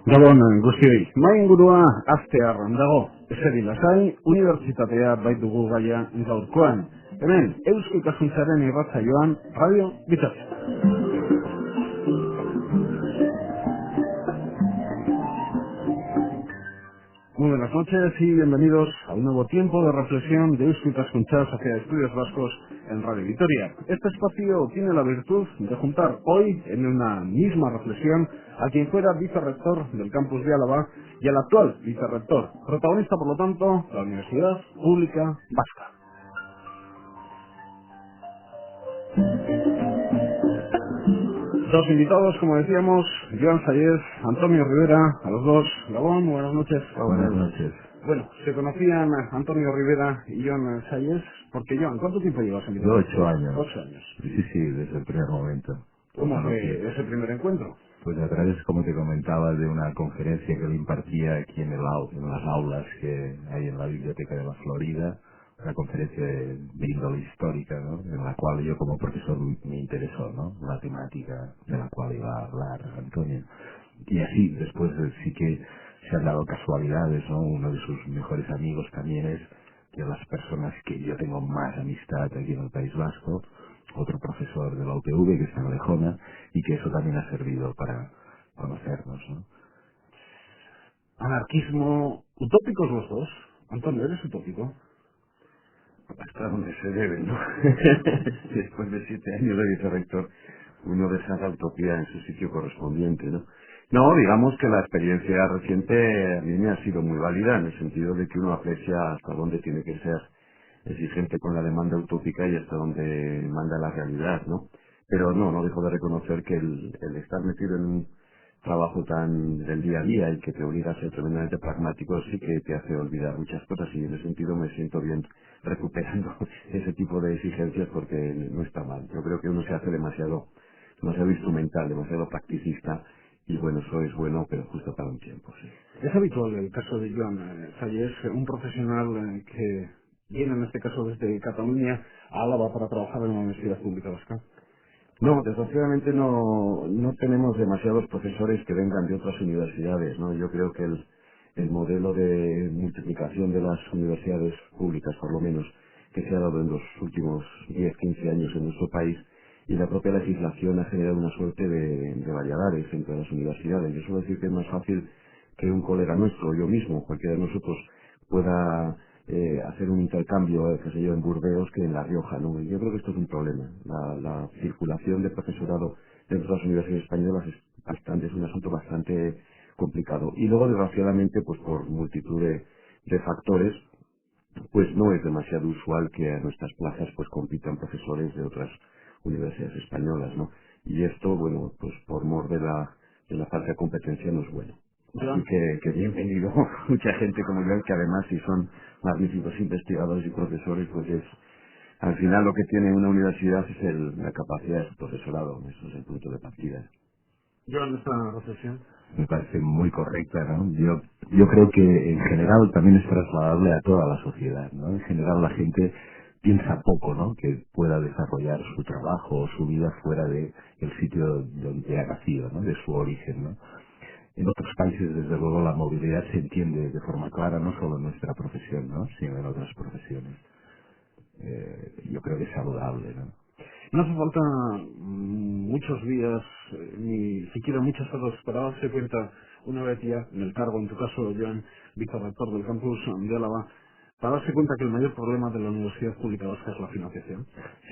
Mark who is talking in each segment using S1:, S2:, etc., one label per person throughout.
S1: Gabon guztioi, mai ingurua aztearran dago. Eseri lasai, unibertsitatea baitugu gaia gaurkoan. Hemen, Eusko Ikaskuntzaren irratsaioan, Radio Vitoria. Muy buenas noches y bienvenidos a un nuevo tiempo de reflexión de Eusko Ikaskuntza hacia Estudios Vascos en Radio Vitoria. Este espacio tiene la virtud de juntar hoy en una misma reflexión a quien fuera vicerrector del campus de Álava y al actual vicerrector, protagonista por lo tanto la Universidad Pública Vasca. Dos invitados, como decíamos, Joan Sayés, Antonio Rivera, a los dos. Gabón, buenas noches.
S2: Buenas noches.
S1: Bueno, se conocían Antonio Rivera y Joan Sayés, porque Joan, ¿cuánto tiempo llevas en Vitoria?
S2: 8 años.
S1: 8 años.
S2: Sí, desde el primer momento.
S1: ¿Cómo fue ese primer encuentro?
S2: Pues a través, como te comentaba, de una conferencia que le impartía aquí en las aulas que hay en la Biblioteca de la Florida, una conferencia de índole histórica, ¿no? En la cual yo como profesor me interesó, ¿no? La temática de la cual iba a hablar Antonio. Y así, después sí que se han dado casualidades, ¿no? Uno de sus mejores amigos también es de las personas que yo tengo más amistad aquí en el País Vasco, otro profesor de la UPV que está en Lejona, y que eso también ha servido para conocernos, ¿no?
S1: Anarquismo, utópicos los dos. Antonio, ¿eres utópico?
S3: Hasta donde se debe, ¿no? Después de 7 años de vicerrector, uno deshaga la utopía en su sitio correspondiente, ¿no? No, digamos que la experiencia reciente a mí me ha sido muy válida en el sentido de que uno aprecia hasta dónde tiene que ser exigente con la demanda utópica y hasta dónde manda la realidad, ¿no? Pero no dejo de reconocer que el estar metido en un trabajo tan del día a día y que te obliga a ser tremendamente pragmático sí que te hace olvidar muchas cosas, y en ese sentido me siento bien recuperando ese tipo de exigencias porque no está mal. Yo creo que uno se hace demasiado instrumental, demasiado practicista, y bueno, eso es bueno, pero justo para un tiempo, sí.
S1: Es habitual el caso de Joan Sayés, un profesional que viene en este caso desde Cataluña a Álava para trabajar en la Universidad Pública Vasca.
S3: No, desgraciadamente no tenemos demasiados profesores que vengan de otras universidades, ¿no? Yo creo que el modelo de multiplicación de las universidades públicas, por lo menos, que se ha dado en los últimos 10, 15 años en nuestro país, y la propia legislación ha generado una suerte de variedades entre las universidades. Yo suelo decir que es más fácil que un colega nuestro, yo mismo, cualquiera de nosotros, pueda hacer un intercambio, qué sé yo, en Burdeos que en La Rioja, ¿no? Y yo creo que esto es un problema. La circulación de profesorado dentro de las universidades españolas es un asunto bastante complicado. Y luego, desgraciadamente, pues por multitud de factores, pues no es demasiado usual que a nuestras plazas pues compitan profesores de otras universidades españolas, ¿no? Y esto, bueno, pues por mor de la falta de competencia no es bueno. Así que bienvenido mucha gente como yo, que además si son magníficos investigadores y profesores, pues es al final lo que tiene una universidad es la capacidad de su profesorado. Eso es el punto de partida.
S1: Joan, esta reflexión.
S2: Me parece muy correcta, ¿no? Yo creo que en general también es trasladable a toda la sociedad, ¿no? En general la gente piensa poco, ¿no? Que pueda desarrollar su trabajo o su vida fuera de el sitio donde ha nacido, ¿no? De su origen, ¿no? En otros países, desde luego, la movilidad se entiende de forma clara, no solo en nuestra profesión, ¿no? Sino en otras profesiones. Yo creo que es saludable, ¿no?
S1: No hace falta muchos días, ni siquiera muchas horas para darse cuenta, una vez ya en el cargo, en tu caso, Joan, vicerrector del campus de Álava, para darse cuenta que el mayor problema de la Universidad Pública Vasca es la financiación.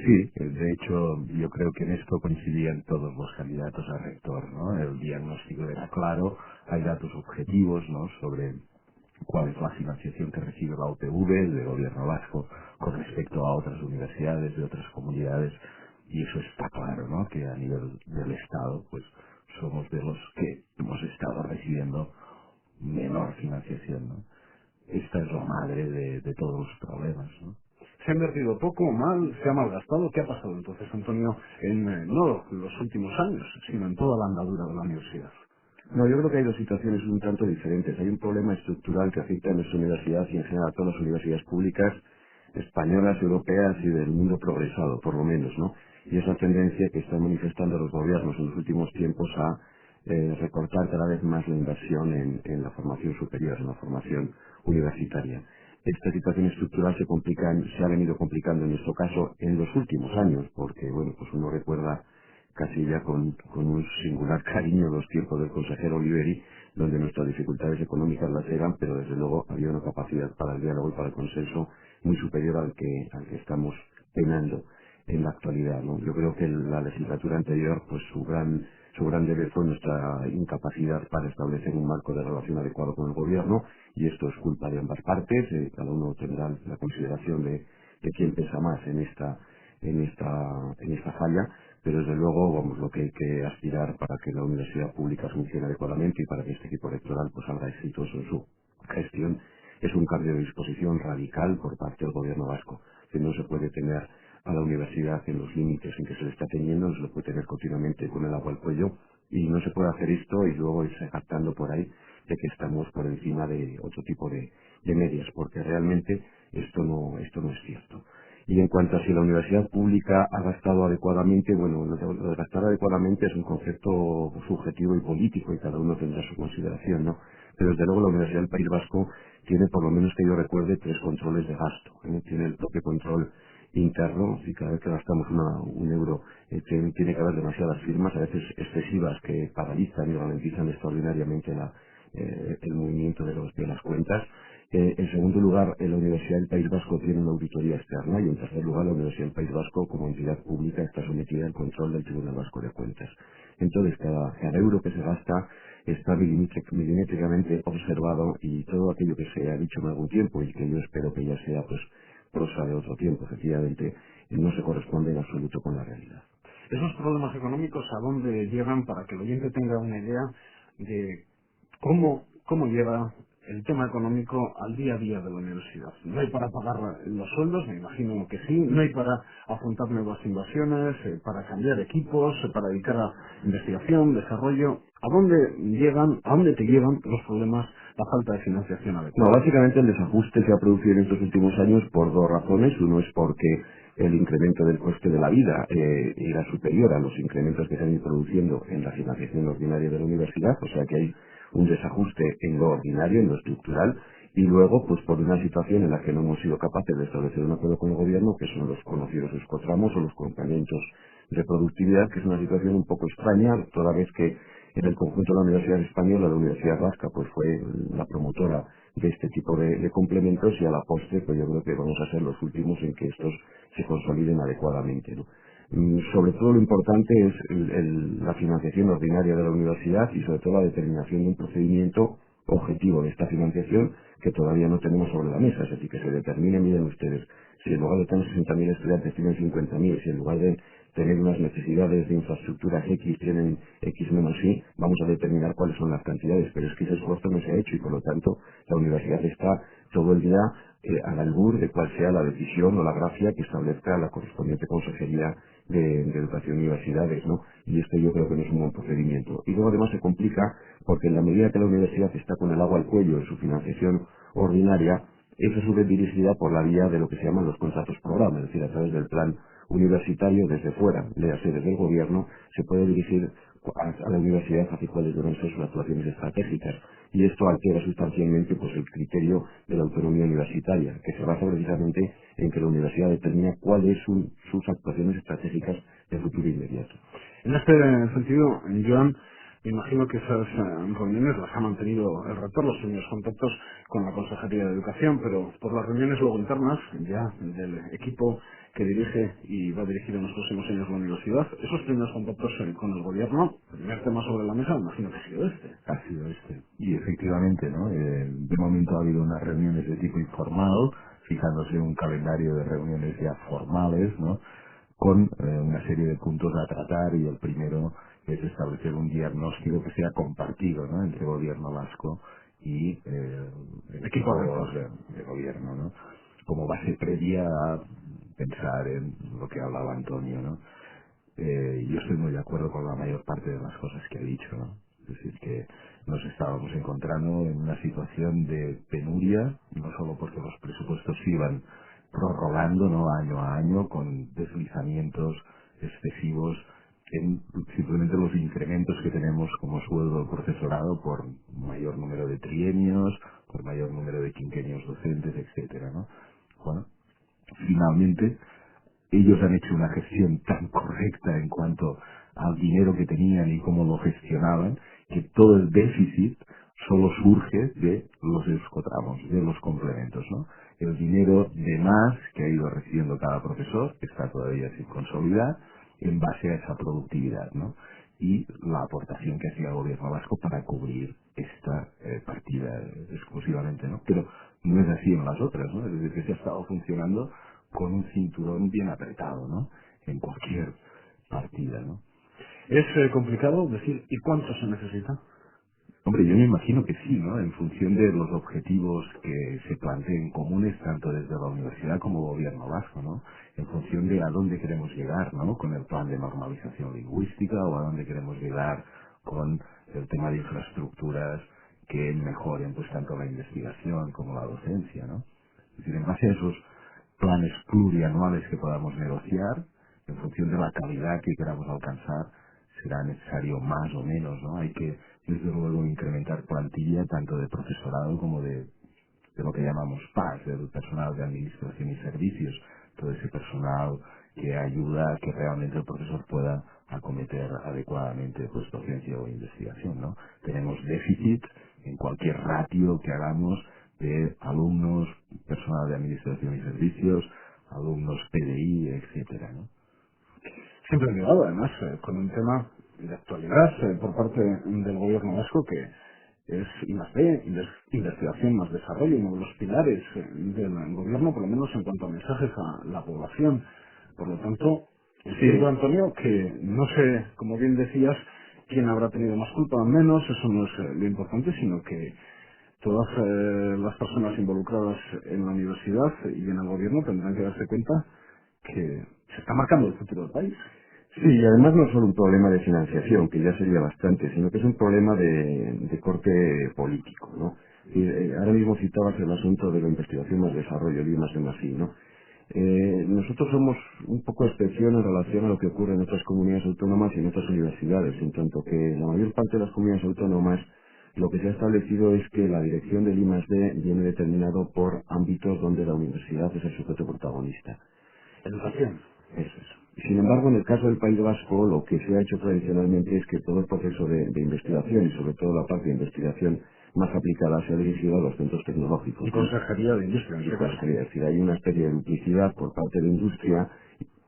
S2: Sí, de hecho, yo creo que en esto coincidían todos los candidatos a rector, ¿no? El diagnóstico era claro, hay datos objetivos, ¿no? Sobre cuál es la financiación que recibe la UPV, del gobierno vasco, con respecto a otras universidades de otras comunidades, y eso está claro, ¿no? Que a nivel del Estado, pues somos de los que hemos estado recibiendo menor financiación, ¿no? Esta es la madre de todos los problemas, ¿no?
S1: ¿Se ha invertido poco o mal? ¿Se ha malgastado? ¿Qué ha pasado entonces, Antonio, en no los últimos años, sino en toda la andadura de la universidad?
S3: No, yo creo que hay dos situaciones un tanto diferentes. Hay un problema estructural que afecta a nuestra universidad y en general a todas las universidades públicas españolas, europeas y del mundo progresado, por lo menos, ¿no? Y es la tendencia que están manifestando los gobiernos en los últimos tiempos a recortar cada vez más la inversión en la formación superior, en la formación universitaria. Esta situación estructural se ha venido complicando en nuestro caso en los últimos años, porque bueno, pues uno recuerda casi ya con un singular cariño los tiempos del consejero Oliveri, donde nuestras dificultades económicas las eran, pero desde luego había una capacidad para el diálogo y para el consenso muy superior al que estamos penando en la actualidad, ¿no? Yo creo que la legislatura anterior, pues su gran deber fue nuestra incapacidad para establecer un marco de relación adecuado con el gobierno, y esto es culpa de ambas partes. Cada uno tendrá la consideración de quién pesa más en esta falla, pero desde luego, vamos, lo que hay que aspirar para que la universidad pública funcione adecuadamente y para que este equipo electoral pues salga exitoso en su gestión es un cambio de disposición radical por parte del gobierno vasco, que no se puede tener a la universidad en los límites en que se le está teniendo, no se lo puede tener continuamente con el agua al cuello, y no se puede hacer esto y luego irse jactando por ahí de que estamos por encima de otro tipo de medias, porque realmente esto no es cierto. Y en cuanto a si la universidad pública ha gastado adecuadamente, bueno, lo de gastar adecuadamente es un concepto subjetivo y político y cada uno tendrá su consideración, ¿no? Pero desde luego la Universidad del País Vasco tiene, por lo menos que yo recuerde, 3 controles de gasto, ¿eh? Tiene el propio control interno, y cada vez que gastamos un euro tiene que haber demasiadas firmas, a veces excesivas, que paralizan y ralentizan extraordinariamente el movimiento de las cuentas. En segundo lugar, la Universidad del País Vasco tiene una auditoría externa, y en tercer lugar, la Universidad del País Vasco, como entidad pública, está sometida al control del Tribunal Vasco de Cuentas. Entonces, cada euro que se gasta está milimétricamente observado, y todo aquello que se ha dicho en algún tiempo y que yo espero que ya sea pues prosa de otro tiempo, efectivamente, no se corresponde en absoluto con la realidad.
S1: Esos problemas económicos, ¿a dónde llegan, para que el oyente tenga una idea de cómo lleva el tema económico al día a día de la universidad? ¿No hay para pagar los sueldos? Me imagino que sí. ¿No hay para afrontar nuevas inversiones, para cambiar equipos, para dedicar a investigación, desarrollo? ¿A dónde te llevan los problemas, la falta de financiación
S3: No,
S1: adecuada?
S3: básicamente el desajuste se ha producido en estos últimos años por 2 razones. Uno es porque el incremento del coste de la vida era superior a los incrementos que se han ido produciendo en la financiación ordinaria de la universidad, o sea que hay un desajuste en lo ordinario, en lo estructural, y luego pues por una situación en la que no hemos sido capaces de establecer un acuerdo con el gobierno, que son los conocidos escotramos o los complementos de productividad, que es una situación un poco extraña, toda vez que en el conjunto de la Universidad Española, la Universidad Vasca pues fue la promotora de este tipo de complementos, y a la postre pues yo creo que vamos a ser los últimos en que estos se consoliden adecuadamente, ¿no? Sobre todo lo importante es la financiación ordinaria de la universidad, y sobre todo la determinación de un procedimiento objetivo de esta financiación que todavía no tenemos sobre la mesa. Es decir, que se determine, miren ustedes, si en lugar de tener 60.000 estudiantes tienen 50.000, si en lugar de tener unas necesidades de infraestructuras X tienen X menos Y, vamos a determinar cuáles son las cantidades, pero es que ese esfuerzo no se ha hecho, y por lo tanto la universidad está todo el día al albur de cuál sea la decisión o la grafia que establezca la correspondiente Consejería de Educación y Universidades, ¿no? Y esto yo creo que no es un buen procedimiento. Y luego además se complica porque en la medida que la universidad está con el agua al cuello en su financiación ordinaria, es a su vez dirigida por la vía de lo que se llaman los contratos programa, es decir, a través del plan universitario desde fuera, léase desde el gobierno, se puede dirigir a la universidad hacia cuáles deben ser sus actuaciones estratégicas, y esto altera sustancialmente pues el criterio de la autonomía universitaria, que se basa precisamente en que la universidad determina cuáles son sus actuaciones estratégicas de futuro inmediato.
S1: En este sentido, Joan, me imagino que esas reuniones las ha mantenido el rector, los primeros contactos con la Consejería de Educación, pero por las reuniones luego internas, ya del equipo que dirige y va a dirigir en los próximos años la universidad, esos primeros contactos con el gobierno, el primer tema sobre la mesa, me imagino que ha sido este.
S2: Ha sido este. Y efectivamente, ¿no? De momento ha habido unas reuniones de tipo informal, fijándose en un calendario de reuniones ya formales, ¿no? Con una serie de puntos a tratar, y el primero es establecer un diagnóstico que sea compartido, ¿no? Entre gobierno vasco y el equipo de gobierno, ¿no? Como base previa a pensar en lo que hablaba Antonio, ¿no? Yo estoy muy de acuerdo con la mayor parte de las cosas que ha dicho, ¿no? Es decir, que nos estábamos encontrando en una situación de penuria, no solo porque los presupuestos se iban prorrogando, ¿no? Año a año, con deslizamientos excesivos en simplemente los incrementos que tenemos como sueldo del profesorado por mayor número de trienios, por mayor número de quinquenios docentes, etcétera, ¿no? Bueno, finalmente ellos han hecho una gestión tan correcta en cuanto al dinero que tenían y cómo lo gestionaban, que todo el déficit solo surge de los euskotramos, de los complementos, ¿no? El dinero de más que ha ido recibiendo cada profesor, que está todavía sin consolidar, en base a esa productividad, ¿no? Y la aportación que hacía el gobierno vasco para cubrir esta partida exclusivamente, ¿no? Pero no es así en las otras, ¿no? Es decir, que se ha estado funcionando con un cinturón bien apretado, ¿no? En cualquier partida, ¿no?
S1: Es complicado decir, ¿y cuánto se necesita?
S2: Hombre, yo me imagino que sí, ¿no? En función de los objetivos que se planteen comunes tanto desde la universidad como el gobierno vasco, ¿no? En función de a dónde queremos llegar, ¿no? Con el plan de normalización lingüística o a dónde queremos llegar con el tema de infraestructuras que mejoren pues tanto la investigación como la docencia, ¿no? Es decir, en base a esos planes plurianuales que podamos negociar, en función de la calidad que queramos alcanzar, será necesario más o menos, ¿no? Hay que, desde luego, incrementar plantilla tanto de profesorado como de lo que llamamos PAS, del personal de administración y servicios, todo ese personal que ayuda a que realmente el profesor pueda acometer adecuadamente pues docencia o investigación, ¿no? Tenemos déficit en cualquier ratio que hagamos de alumnos, personal de administración y servicios, alumnos PDI, etcétera, ¿no?
S1: Siempre ligado, además, con un tema de actualidad por parte del gobierno vasco que es I+D, investigación más desarrollo, uno de los pilares del gobierno, por lo menos en cuanto a mensajes a la población. Por lo tanto, siento, Antonio, que no sé, como bien decías, quién habrá tenido más culpa o menos, eso no es lo importante, sino que todas las personas involucradas en la universidad y en el gobierno tendrán que darse cuenta que se está marcando el futuro del país.
S3: Sí, y además no es solo un problema de financiación, que ya sería bastante, sino que es un problema de corte político, ¿no? Y, ahora mismo citabas el asunto de la investigación más desarrollo, el I+D+I, ¿no? Nosotros somos un poco excepción en relación a lo que ocurre en otras comunidades autónomas y en otras universidades, en tanto que la mayor parte de las comunidades autónomas lo que se ha establecido es que la dirección del I+D viene determinado por ámbitos donde la universidad es el sujeto protagonista.
S1: Educación.
S3: Eso es. Sin embargo, en el caso del País Vasco, lo que se ha hecho tradicionalmente es que todo el proceso de investigación y sobre todo la parte de investigación más aplicada se ha dirigido a los centros tecnológicos.
S1: Y Consejería de Industria, en
S3: Y
S1: este caso.
S3: consejería, es decir, hay una especie de duplicidad por parte de industria,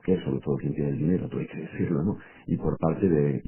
S3: que es sobre todo quien tiene el dinero, todo hay que decirlo, ¿no? Y por parte de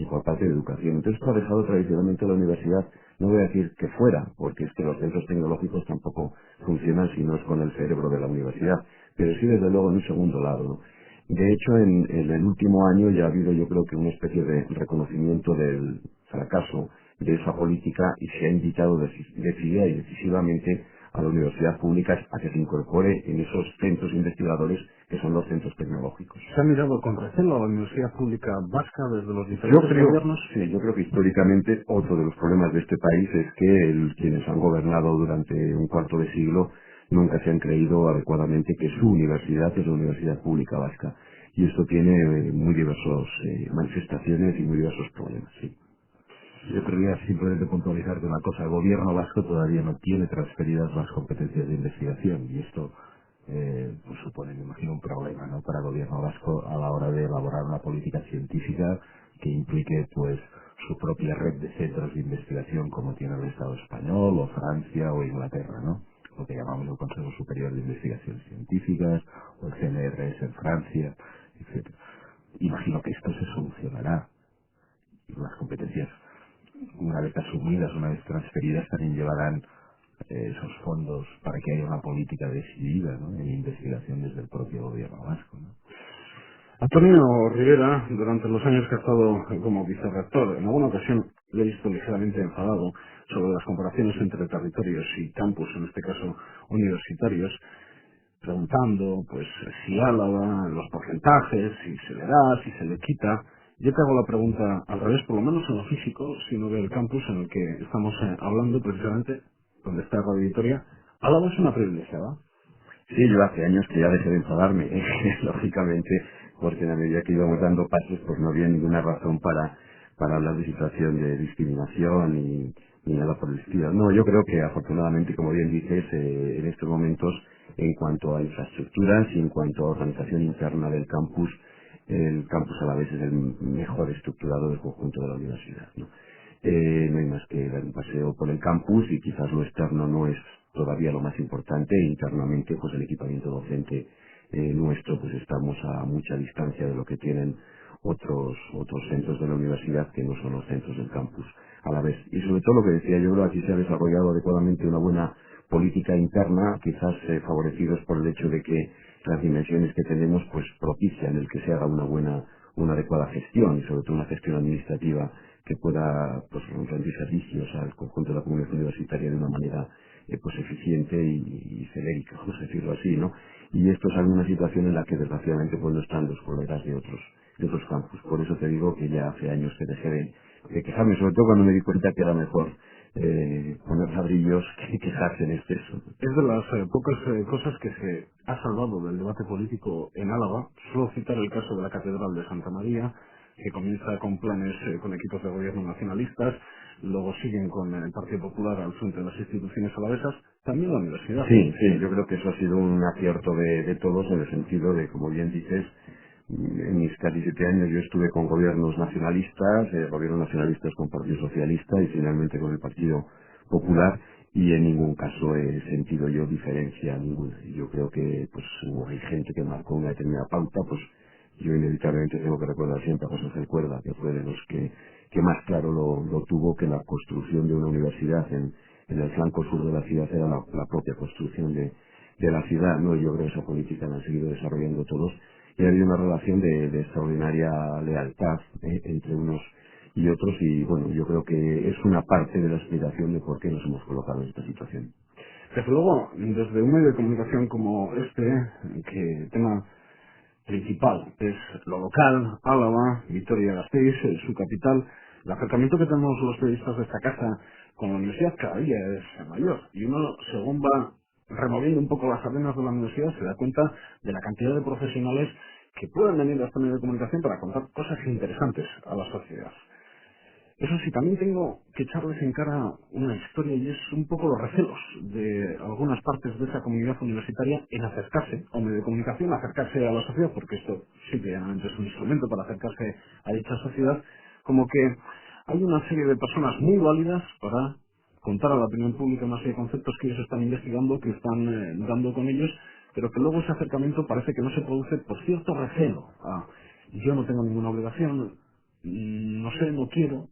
S3: educación. Entonces esto ha dejado tradicionalmente a la universidad, no voy a decir que fuera, porque es que los centros tecnológicos tampoco funcionan si no es con el cerebro de la universidad, pero sí desde luego en un segundo lado, ¿no? De hecho, en el último año ya ha habido, yo creo que una especie de reconocimiento del fracaso de esa política y se ha invitado decidida y decisivamente a la universidad pública a que se incorpore en esos centros investigadores que son los centros tecnológicos.
S1: ¿Se ha mirado con recelo a la universidad pública vasca desde los diferentes gobiernos?
S3: Yo creo que históricamente otro de los problemas de este país es que quienes han gobernado durante un cuarto de siglo nunca se han creído adecuadamente que su universidad es la universidad pública vasca. Y esto tiene muy diversas manifestaciones y muy diversos problemas. Sí.
S2: Yo querría simplemente puntualizarte una cosa. El gobierno vasco todavía no tiene transferidas las competencias de investigación y esto pues supone, me imagino, un problema, ¿no?, para el gobierno vasco a la hora de elaborar una política científica que implique pues su propia red de centros de investigación como tiene el Estado español o Francia o Inglaterra, ¿no? Lo que llamamos el Consejo Superior de Investigaciones Científicas o el CNRS en Francia, etcétera. Imagino que esto se solucionará. Las competencias, una vez asumidas, una vez transferidas, también llevarán esos fondos para que haya una política decidida, ¿no?, en investigación desde el propio gobierno vasco, ¿no?
S1: Antonio Rivera, durante los años que ha estado como vicerrector, en alguna ocasión le he visto ligeramente enfadado sobre las comparaciones entre territorios y campus, en este caso universitarios, preguntando pues si Álava, los porcentajes, si se le da, si se le quita. Yo te hago la pregunta al revés, por lo menos en lo físico, si no veo el campus en el que estamos hablando precisamente, donde está Radio Vitoria. Álava es una privilegiada.
S3: Sí, yo hace años que ya dejé de enfadarme, lógicamente, porque en la medida que íbamos dando pasos, pues no había ninguna razón para hablar de situación de discriminación ni nada por el estilo. No, yo creo que afortunadamente, como bien dices, en estos momentos, en cuanto a infraestructuras y en cuanto a organización interna del campus, el campus a la vez es el mejor estructurado del conjunto de la universidad, ¿no? No hay más que dar un paseo por el campus y quizás lo externo no es todavía lo más importante. Internamente, pues el equipamiento docente nuestro, pues estamos a mucha distancia de lo que tienen otros centros de la universidad que no son los centros del campus a la vez. Y sobre todo lo que decía yo, creo que aquí se ha desarrollado adecuadamente una buena política interna, quizás favorecidos por el hecho de que las dimensiones que tenemos pues propician el que se haga una adecuada gestión y sobre todo una gestión administrativa que pueda pues rendir servicios al conjunto de la comunidad universitaria de una manera pues eficiente y celérica, vamos a decirlo así, ¿no? Y esto es alguna situación en la que desgraciadamente pues no están los colegas de otros campus. Por eso te digo que ya hace años que dejé de quejarme, sobre todo cuando me di cuenta que era mejor poner ladrillos que quejarse en exceso.
S1: Es de las pocas cosas que se ha salvado del debate político en Álava. Suelo citar el caso de la Catedral de Santa María, que comienza con planes con equipos de gobierno nacionalistas, luego siguen con el Partido Popular al frente de las instituciones alavesas, también la universidad.
S3: Sí, yo creo que eso ha sido un acierto de todos en el sentido de, como bien dices, en mis casi 7 años yo estuve con gobiernos nacionalistas con Partido Socialista y finalmente con el Partido Popular, y en ningún caso he sentido yo diferencia ninguna. Yo creo que pues hay gente que marcó una determinada pauta, pues yo inevitablemente tengo que recordar siempre a José Ángel Cuerda, que fue de los que más claro lo tuvo, que la construcción de una universidad en el flanco sur de la ciudad era la propia construcción de la ciudad, ¿no? Y yo creo que esa política la han seguido desarrollando todos, y ha habido una relación de extraordinaria lealtad entre unos y otros, y bueno, yo creo que es una parte de la explicación de por qué nos hemos colocado en esta situación.
S1: Desde luego, desde un medio de comunicación como este, que tema principal es lo local, Álava, Vitoria-Gasteiz, su capital, el acercamiento que tenemos los periodistas de esta casa con la universidad cada día es mayor, y uno, según va removiendo un poco las arenas de la universidad, se da cuenta de la cantidad de profesionales que pueden venir a este medio de comunicación para contar cosas interesantes a la sociedad. Eso sí, también tengo que echarles en cara una historia, y es un poco los recelos de algunas partes de esa comunidad universitaria en acercarse a un medio de comunicación, acercarse a la sociedad, porque esto simplemente es un instrumento para acercarse a dicha sociedad, como que hay una serie de personas muy válidas para contar a la opinión pública una serie de conceptos que ellos están investigando, que están dando con ellos, pero que luego ese acercamiento parece que no se produce por cierto recelo. Yo no tengo ninguna obligación, no sé, no quiero.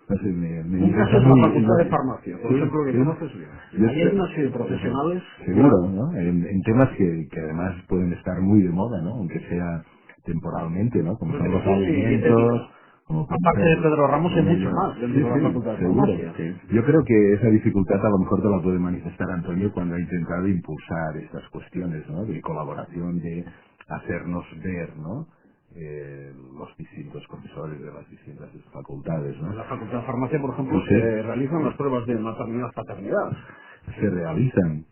S2: Pues
S1: Un caso es la facultad de farmacia, por ejemplo, que conoces bien. Ahí hay una serie de profesionales.
S2: Seguro, ¿no? En temas que además pueden estar muy de moda, ¿no? Aunque sea temporalmente, ¿no? Como son los alimentos.
S1: Aparte de Pedro Ramos hay mucho más dentro de la facultad de farmacia.
S2: Yo creo que esa dificultad a lo mejor te la puede manifestar Antonio cuando ha intentado impulsar estas cuestiones, ¿no? De colaboración, de hacernos ver, ¿no? Los distintos profesores de las distintas facultades, ¿no?
S1: En la facultad de farmacia, por ejemplo, se realizan las pruebas de maternidad-paternidad.
S2: Se realizan.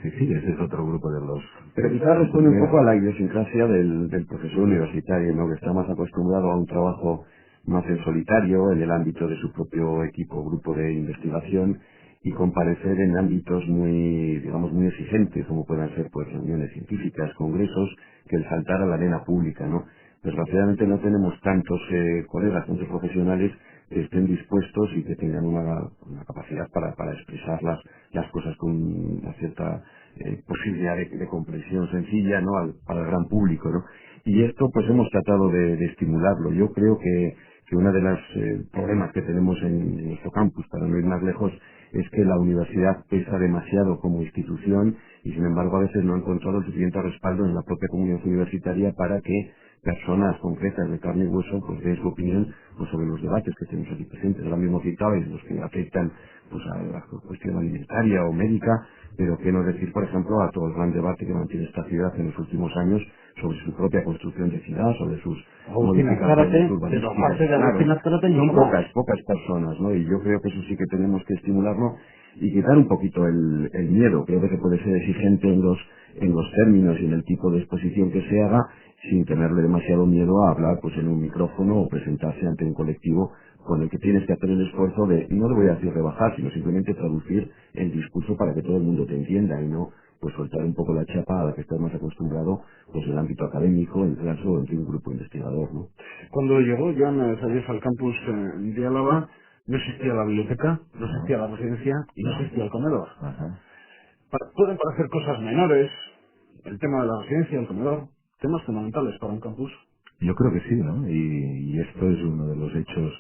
S2: Sí, ese es otro grupo de los...
S3: Pero quizás responde un poco a la idiosincrasia del profesor universitario, ¿no? Que está más acostumbrado a un trabajo más en solitario, en el ámbito de su propio equipo, grupo de investigación, y comparecer en ámbitos muy, digamos, muy exigentes, como puedan ser pues reuniones científicas, congresos, que el saltar a la arena pública, ¿no? Desgraciadamente no tenemos tantos colegas, tantos profesionales que estén dispuestos y que tengan una capacidad para expresar las cosas con una cierta posibilidad de comprensión sencilla, ¿no? Para el gran público, ¿no? Y esto pues hemos tratado de estimularlo. Yo creo que uno de los problemas que tenemos en nuestro campus, para no ir más lejos, es que la universidad pesa demasiado como institución y sin embargo a veces no ha encontrado el suficiente respaldo en la propia comunidad universitaria para que personas concretas de carne y hueso pues den su opinión pues, sobre los debates que tenemos aquí presentes. Ahora mismo citabais los que afectan pues a la cuestión alimentaria o médica, pero qué no decir, por ejemplo, a todo el gran debate que mantiene esta ciudad en los últimos años sobre su propia construcción de ciudad, sobre sus modificaciones urbanísticas. Son pocas personas, ¿no? Y yo creo que eso sí que tenemos que estimularlo. y quitar un poquito el miedo. Creo que se puede ser exigente en los términos y en el tipo de exposición que se haga, sin tenerle demasiado miedo a hablar pues en un micrófono o presentarse ante un colectivo con el que tienes que hacer el esfuerzo de, no le voy a decir rebajar, sino simplemente traducir el discurso para que todo el mundo te entienda y no pues soltar un poco la chapa a la que estás más acostumbrado pues en el ámbito académico, en clase o entre un grupo investigador, ¿no?
S1: Cuando llegó Joan Sayés al campus de Álava, no existía la biblioteca, no existía la residencia y no existía el comedor.
S2: Ajá.
S1: Pueden parecer cosas menores, el tema de la residencia, el comedor, temas fundamentales para un campus.
S2: Yo creo que sí, ¿no? Y esto es uno de los hechos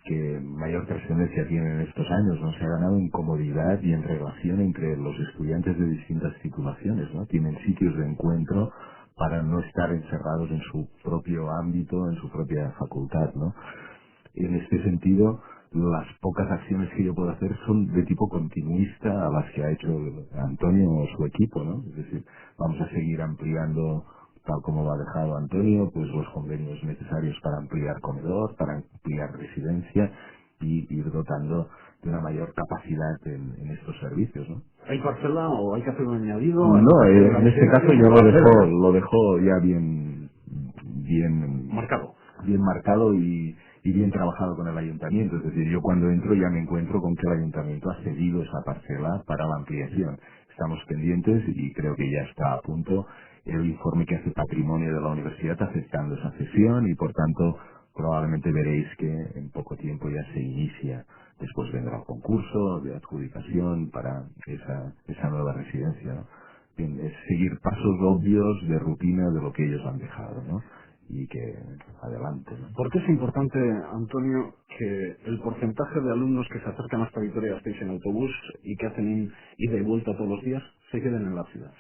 S2: que mayor trascendencia tiene en estos años, ¿no? Se ha ganado en comodidad y en relación entre los estudiantes de distintas titulaciones, ¿no? Tienen sitios de encuentro para no estar encerrados en su propio ámbito, en su propia facultad, ¿no? En este sentido, las pocas acciones que yo puedo hacer son de tipo continuista a las que ha hecho Antonio o su equipo, ¿no? Es decir, vamos a seguir ampliando, tal como lo ha dejado Antonio, pues los convenios necesarios para ampliar comedor, para ampliar residencia y ir dotando de una mayor capacidad en estos servicios, ¿no?
S1: ¿Hay parcela o hay que hacer un añadido?
S2: No, en este caso yo lo dejo ya bien
S1: marcado.
S2: Bien marcado y bien trabajado con el ayuntamiento. Es decir, yo cuando entro ya me encuentro con que el ayuntamiento ha cedido esa parcela para la ampliación. Estamos pendientes y creo que ya está a punto el informe que hace Patrimonio de la Universidad aceptando esa cesión y por tanto probablemente veréis que en poco tiempo ya se inicia. Después vendrá el concurso de adjudicación para esa nueva residencia, ¿no? Bien, es seguir pasos obvios de rutina de lo que ellos han dejado, ¿no? Y que adelante, ¿no?
S1: ¿Por qué es importante, Antonio, que el porcentaje de alumnos que se acercan hasta Vitoria-Gasteiz en autobús y que hacen ida y vuelta todos los días se queden en la ciudad?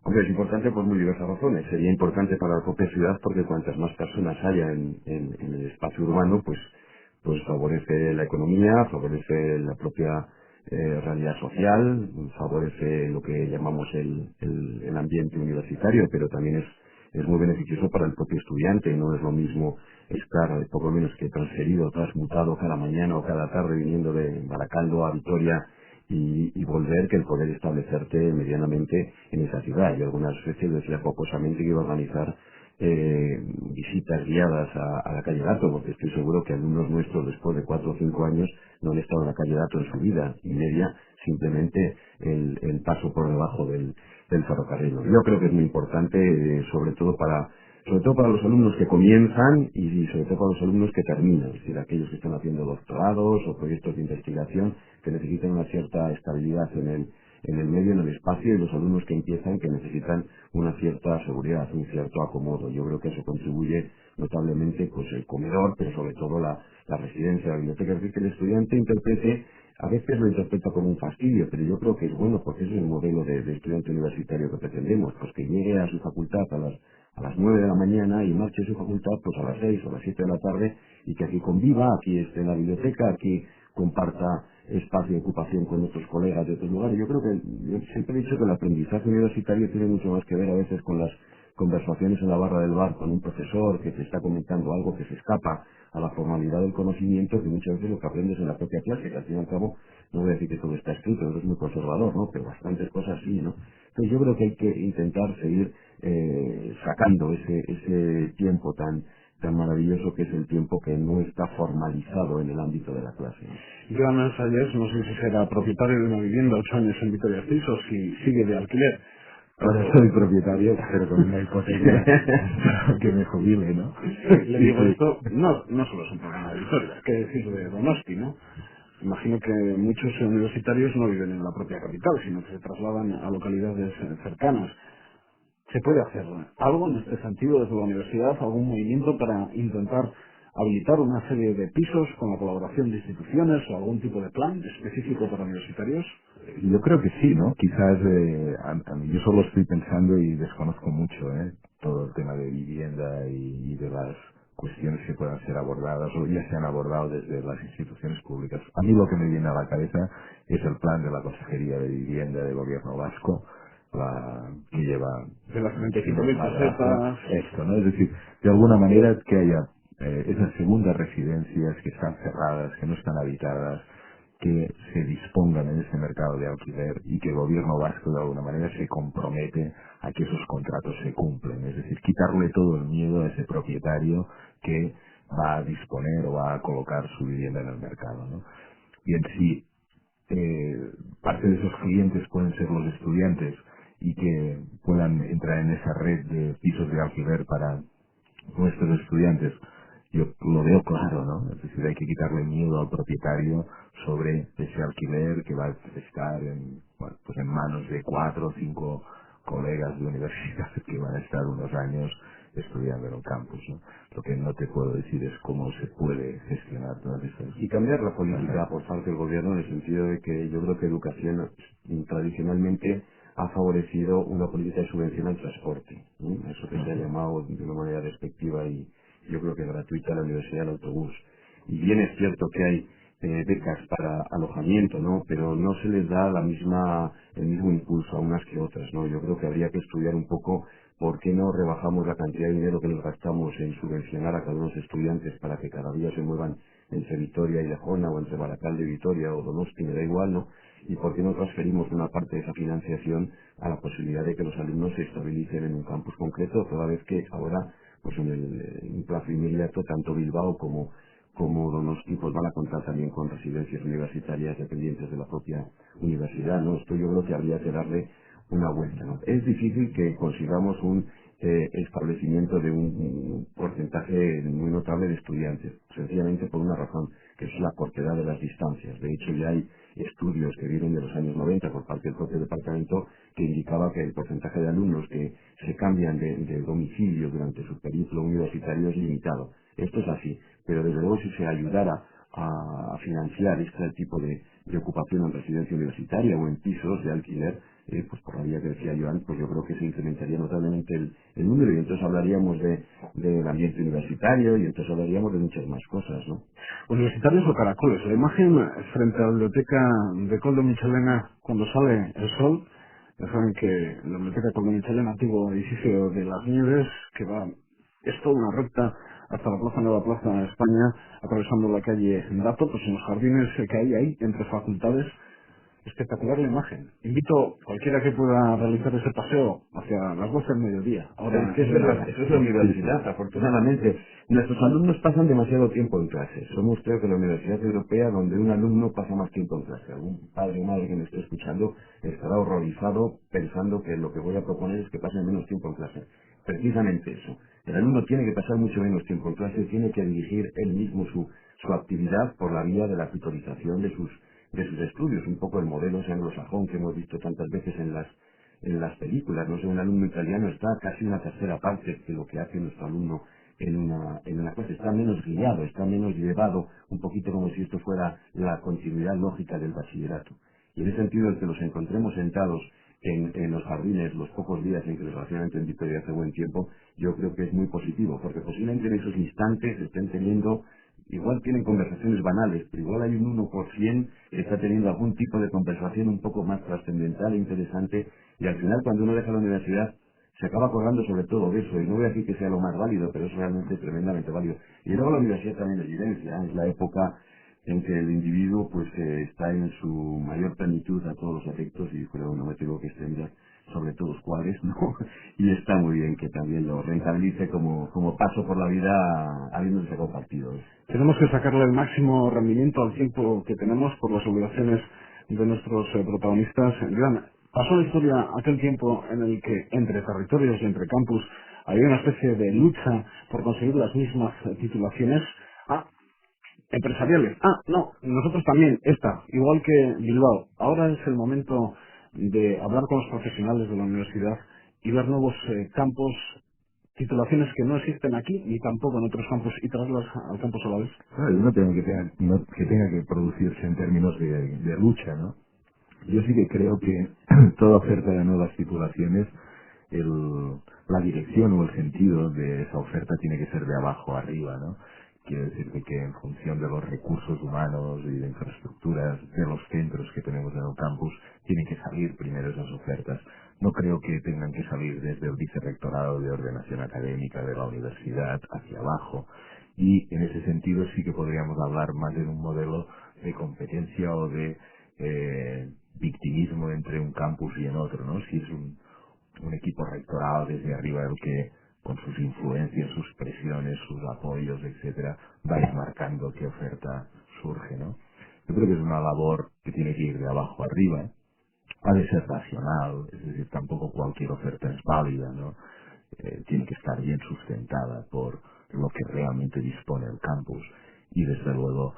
S3: Hombre, es importante por muy diversas razones. Sería importante para la propia ciudad porque cuantas más personas haya en el espacio urbano, pues favorece la economía, favorece la propia realidad social, favorece lo que llamamos el ambiente universitario, pero también es muy beneficioso para el propio estudiante. No es lo mismo estar, por lo menos que transferido, transmutado cada mañana o cada tarde viniendo de Baracaldo a Vitoria y volver, que el poder establecerte medianamente en esa ciudad. Yo algunas veces decía jocosamente que iba a organizar visitas guiadas a la calle Dato, porque estoy seguro que alumnos nuestros después de 4 o 5 años no han estado en la calle Dato en su vida y media, simplemente el paso por debajo del ferrocarril. Yo creo que es muy importante, sobre todo para los alumnos que comienzan y sobre todo para los alumnos que terminan, es decir, aquellos que están haciendo doctorados o proyectos de investigación que necesitan una cierta estabilidad en el medio, en el espacio, y los alumnos que empiezan que necesitan una cierta seguridad, un cierto acomodo. Yo creo que eso contribuye notablemente pues el comedor, pero sobre todo la residencia, la biblioteca. Es decir, que el estudiante interprete, a veces lo interpreta como un fastidio, pero yo creo que es bueno porque ese es el modelo de estudiante universitario que pretendemos, pues que llegue a su facultad a las 9 de la mañana y marche a su facultad pues a las 6 o a las 7 de la tarde y que aquí conviva, aquí esté en la biblioteca, aquí comparta espacio de ocupación con otros colegas de otros lugares. Yo creo que, yo siempre he dicho que el aprendizaje universitario tiene mucho más que ver a veces con las conversaciones en la barra del bar con un profesor que te está comentando algo que se escapa a la formalidad del conocimiento, que muchas veces lo que aprendes en la propia clase, que al fin y al cabo, no voy a decir que todo está escrito, eso es muy conservador, ¿no? Pero bastantes cosas sí, ¿no? Entonces yo creo que hay que intentar seguir sacando ese tiempo tan maravilloso que es el tiempo que no está formalizado en el ámbito de la clase, ¿no?
S1: Joan Sayés, no sé si será propietario de una vivienda 8 años en Vitoria-Gasteiz o si sigue de alquiler.
S2: Ahora soy propietario, pero con una hipoteca que me jubile, ¿no?
S1: Le digo esto, no solo es un problema de Vitoria, qué decir de Donosti, ¿no? Imagino que muchos universitarios no viven en la propia capital, sino que se trasladan a localidades cercanas. ¿Se puede hacer algo en este sentido desde la universidad, algún movimiento para intentar habilitar una serie de pisos con la colaboración de instituciones o algún tipo de plan específico para universitarios?
S2: Yo creo que sí, ¿no? Quizás yo solo estoy pensando y desconozco mucho todo el tema de vivienda y de las cuestiones que puedan ser abordadas o ya se han abordado desde las instituciones públicas. A mí lo que me viene a la cabeza es el plan de la Consejería de Vivienda del Gobierno Vasco, que lleva
S1: de las 35.000 pesetas.
S2: Esto, ¿no? Es decir, de alguna manera que haya esas segundas residencias que están cerradas, que no están habitadas, que se dispongan en ese mercado de alquiler y que el gobierno vasco de alguna manera se compromete a que esos contratos se cumplen. Es decir, quitarle todo el miedo a ese propietario que va a disponer o va a colocar su vivienda en el mercado, ¿no? Bien, si parte de esos clientes pueden ser los estudiantes y que puedan entrar en esa red de pisos de alquiler para nuestros estudiantes, yo lo veo claro, ¿no? Es decir, hay que quitarle miedo al propietario sobre ese alquiler que va a estar en manos de 4 o 5 colegas de universidad que van a estar unos años estudiando en un campus, ¿no? Lo que no te puedo decir es cómo se puede gestionar todas estas...
S3: Y cambiar la política por parte del gobierno en el sentido de que yo creo que educación tradicionalmente ha favorecido una política de subvención al transporte, ¿no? Eso que se ha llamado de una manera despectiva y yo creo que gratuita la universidad del autobús. Y bien es cierto que hay becas para alojamiento, ¿no? Pero no se les da el mismo impulso a unas que otras, ¿no? Yo creo que habría que estudiar un poco por qué no rebajamos la cantidad de dinero que nos gastamos en subvencionar a cada uno de los estudiantes para que cada día se muevan entre Vitoria y Lejona o entre Baracaldo y Vitoria o Donosti, me da igual, ¿no? Y por qué no transferimos una parte de esa financiación a la posibilidad de que los alumnos se estabilicen en un campus concreto, toda vez que ahora, pues en un plazo inmediato, tanto Bilbao como Donosti pues van a contar también con residencias universitarias dependientes de la propia universidad, ¿no? Esto yo creo que habría que darle una vuelta, ¿no? Es difícil que consigamos un establecimiento de un porcentaje muy notable de estudiantes, sencillamente por una razón, que es la cortedad de las distancias. De hecho, ya hay estudios que vienen de los años 90 por parte del propio departamento que indicaba que el porcentaje de alumnos que se cambian de domicilio durante su periplo universitario es limitado. Esto es así, pero desde luego si se ayudara a financiar este tipo de ocupación en residencia universitaria o en pisos de alquiler, pues por la vía que decía Joan, pues yo creo que se incrementaría notablemente el número y entonces hablaríamos del ambiente universitario y entonces hablaríamos de muchas más cosas, ¿no?
S1: Universitarios o caracoles. La imagen frente a la biblioteca de Coldo Michelena cuando sale el sol, ya saben que la biblioteca Coldo Michelena, antiguo edificio de las Nieves, que es toda una recta hasta la Plaza Nueva Plaza de España, atravesando la calle Dato, pues en los jardines que hay ahí, entre facultades. Espectacular la imagen. Invito a cualquiera que pueda realizar ese paseo hacia las 12 del mediodía. Ahora,
S3: Es que eso es la universidad, afortunadamente. Nuestros alumnos pasan demasiado tiempo en clase. Somos, creo que, la Universidad Europea donde un alumno pasa más tiempo en clase. Algún padre o madre que me esté escuchando estará horrorizado pensando que lo que voy a proponer es que pasen menos tiempo en clase. Precisamente eso. El alumno tiene que pasar mucho menos tiempo en clase, tiene que dirigir él mismo su actividad por la vía de la tutorización de sus estudios, un poco el modelo ese anglosajón que hemos visto tantas veces en las películas. No sé, un alumno italiano está casi una tercera parte de lo que hace nuestro alumno en una clase, está menos guiado, está menos llevado, un poquito como si esto fuera la continuidad lógica del bachillerato. Y en ese sentido, el que nos encontremos sentados en los jardines los pocos días en que desgraciadamente en Vitoria hace buen tiempo, yo creo que es muy positivo, porque posiblemente en esos instantes estén teniendo, igual tienen conversaciones banales, pero igual hay un 1% que está teniendo algún tipo de conversación un poco más trascendental e interesante, y al final cuando uno deja la universidad se acaba acordando sobre todo de eso, y no voy a decir que sea lo más válido, pero es realmente tremendamente válido. Y luego la universidad también es evidencia, es la época en que el individuo pues está en su mayor plenitud a todos los efectos y creo no me tengo que extender sobre todos cuáles, ¿no? Y está muy bien que también lo rentabilice como paso por la vida habiéndose sacado partido.
S1: tenemos que sacarle el máximo rendimiento al tiempo que tenemos por las obligaciones de nuestros protagonistas. Gran, pasó la historia aquel tiempo en el que entre territorios y entre campus había una especie de lucha por conseguir las mismas titulaciones. Empresariales. No, nosotros también, igual que Bilbao. Ahora es el momento de hablar con los profesionales de la universidad y ver nuevos campos, titulaciones que no existen aquí ni tampoco en otros campos y traerlas al campus a la vez.
S2: Claro, y no que tenga que producirse en términos de lucha, ¿no? Yo sí que creo que toda oferta de nuevas titulaciones, la dirección o el sentido de esa oferta tiene que ser de abajo arriba, ¿no? Quiero decir que en función de los recursos humanos y de infraestructuras de los centros que tenemos en el campus, tienen que salir primero esas ofertas. No creo que tengan que salir desde el vicerrectorado de ordenación académica de la universidad hacia abajo. y en ese sentido sí que podríamos hablar más de un modelo de competencia o de victimismo entre un campus y en otro, ¿no? Si es un equipo rectoral desde arriba el que con sus influencias, sus presiones, sus apoyos, etcétera, va a ir marcando qué oferta surge, ¿no? Yo creo que es una labor que tiene que ir de abajo arriba, ha de ser racional, es decir, tampoco cualquier oferta es válida, ¿no? Tiene que estar bien sustentada por lo que realmente dispone el campus y desde luego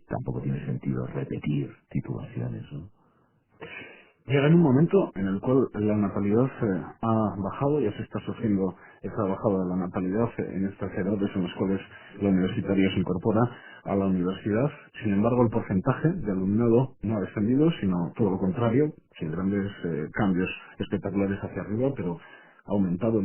S2: tampoco tiene sentido repetir titulaciones, ¿no?
S1: Llega en un momento en el cual la natalidad ha bajado, ya se está sufriendo esa bajada de la natalidad en estas edades en las cuales la universitaria se incorpora a la universidad. Sin embargo, el porcentaje de alumnado no ha descendido, sino todo lo contrario, sin grandes cambios espectaculares hacia arriba, pero ha aumentado.